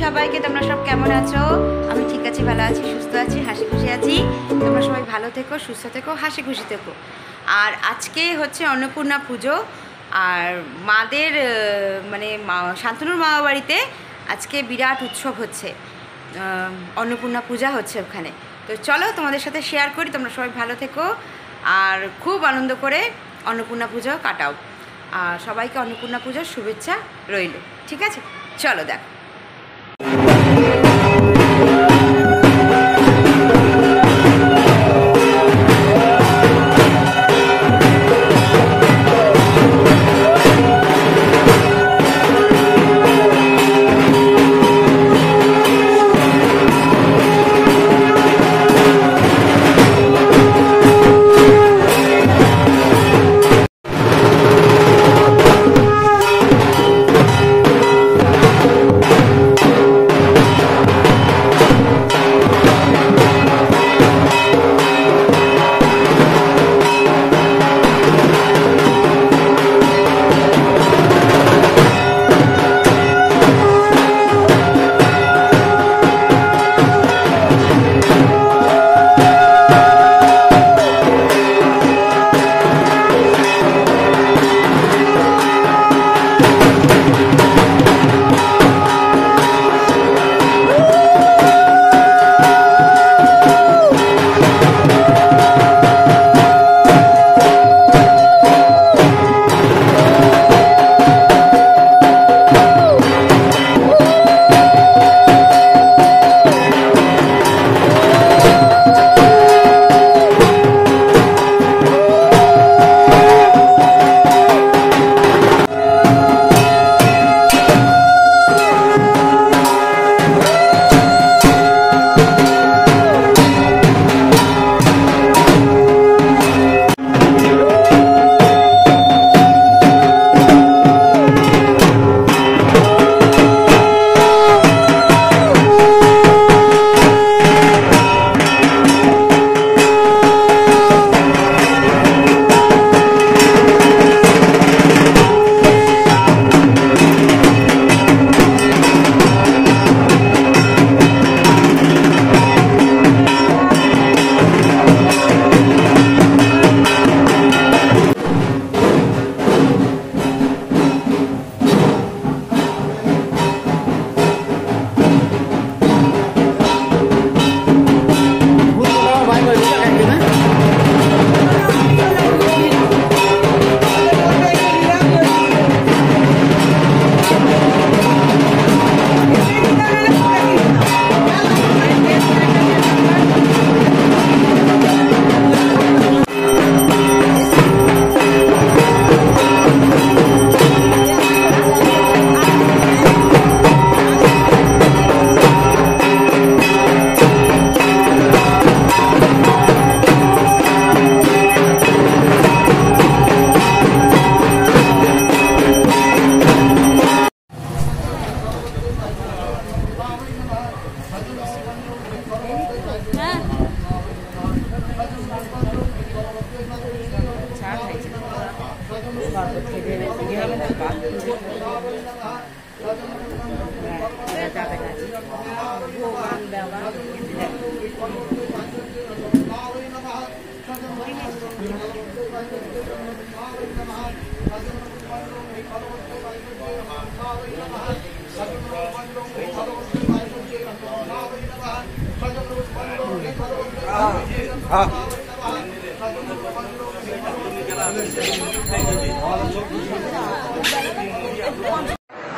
সবাইকে। তোমরা সব কেমন আছো? আমি ঠিক আছি, ভালো আছি, সুস্থ আছি, হাসি খুশি আছি। তোমরা সবাই ভালো থেকো, সুস্থ থেকো, হাসি খুশি থেকো। আর আজকে হচ্ছে অন্নপূর্ণা পুজো। আর মাদের মানে শান্তনুর মামা বাড়িতে আজকে বিরাট উৎসব হচ্ছে, অন্নপূর্ণা পূজা হচ্ছে ওখানে। তো চলো তোমাদের সাথে শেয়ার করি। তোমরা সবাই ভালো থেকো আর খুব আনন্দ করে অন্নপূর্ণা পুজো কাটাও। আর সবাইকে অন্নপূর্ণা পুজোর শুভেচ্ছা রইল। ঠিক আছে, চলো দেখো।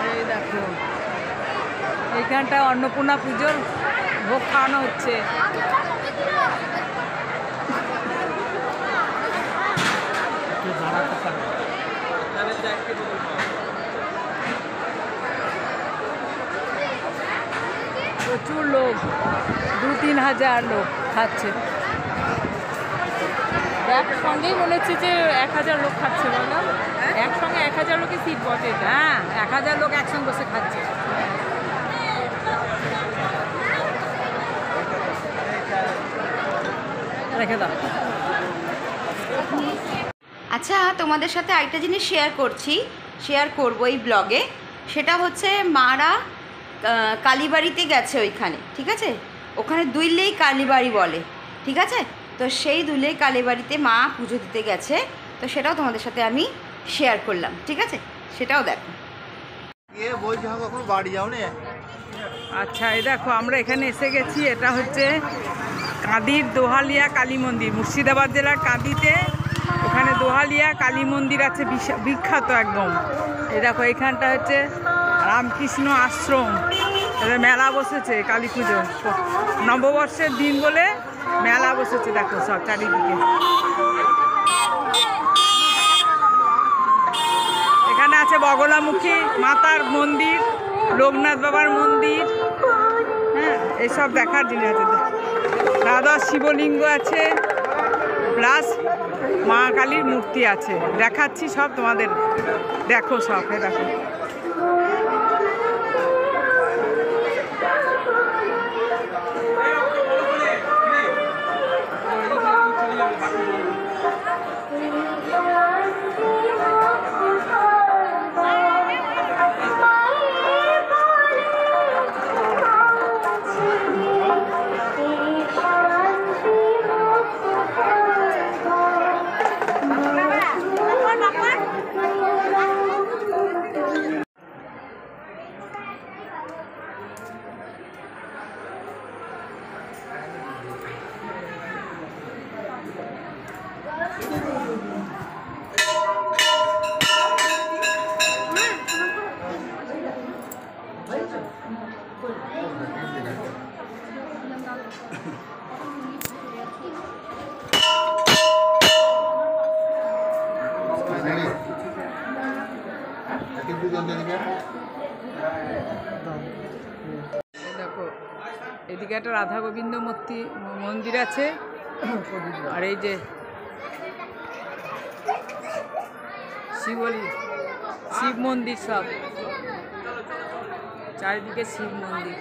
এই দেখো এইখানটা অন্নপূর্ণা পুজোর ভোগ খাওয়ানো হচ্ছে। প্রচুর লোক, 2-3 হাজার লোক খাচ্ছে। একসঙ্গেই মনে হচ্ছে যে 1000 লোক খাচ্ছে, বললাম একসঙ্গে 1000 লোকের সিট বটে। হ্যাঁ, 1000 লোক একসঙ্গে বসে খাচ্ছে। রেখে দাও। আচ্ছা, তোমাদের সাথে আরেকটা জিনিস শেয়ার করবো এই ব্লগে। সেটা হচ্ছে মারা কালীবাড়িতে গেছে ওইখানে, ঠিক আছে? ওখানে দুইলেই কালীবাড়ি বলে, ঠিক আছে? তো সেই দুইলেই কালীবাড়িতে মা পুজো দিতে গেছে, তো সেটাও তোমাদের সাথে আমি শেয়ার করলাম, ঠিক আছে? সেটাও দেখো। বাড়ি যাও না। আচ্ছা, এই দেখো আমরা এখানে এসে গেছি। এটা হচ্ছে কাঁদির দোহালিয়া কালী মন্দির, মুর্শিদাবাদ জেলার কাঁদিতে। ওখানে দোহালিয়া কালী মন্দির আছে, বিখ্যাত একদম। এই দেখো এখানটা হচ্ছে রামকৃষ্ণ আশ্রম। এটা মেলা বসেছে কালী পুজো, নববর্ষের দিন বলে মেলা বসেছে। দেখো সব চারিদিকে। এখানে আছে বগলামুখী মাতার মন্দির, লোকনাথ বাবার মন্দির, হ্যাঁ, এইসব দেখার জিনিস আছে। দ্বাদশ শিবলিঙ্গ আছে, প্লাস মা কালীর মূর্তি আছে। দেখাচ্ছি সব তোমাদের, দেখো সব। দেখো দেখো এদিকে একটা রাধা গোবিন্দ মন্দির আছে, আর এই যে শিব মন্দির, সব চারিদিকে শিব মন্দির।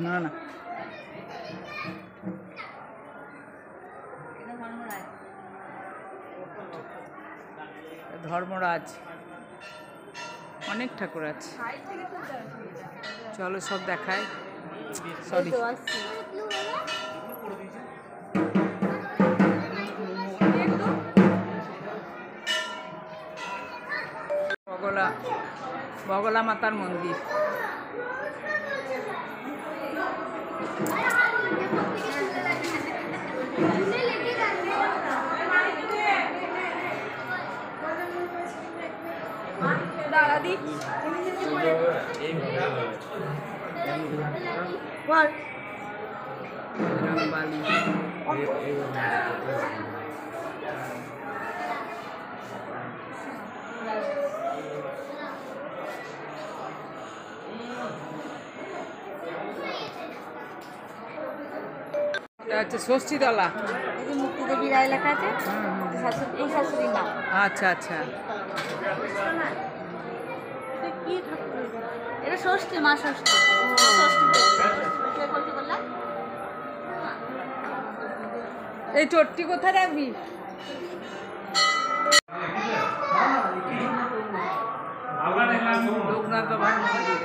না না, ধর্মরাজ, অনেক ঠাকুর আছে। চলো সব দেখায়। সরি, বগলা মাতার মন্দির। দাদি হচ্ছে ষষ্ঠীতলা। মুক্তিদেবী রায় লেখা আছে, এই শাশুড়ির নাম। আচ্ছা আচ্ছা, কি ঠাকুর এটা? ষষ্ঠী, মা ষষ্ঠী। এই চট্টি কোথায় রাখবি? লোকনাথ বাবার মন্দির।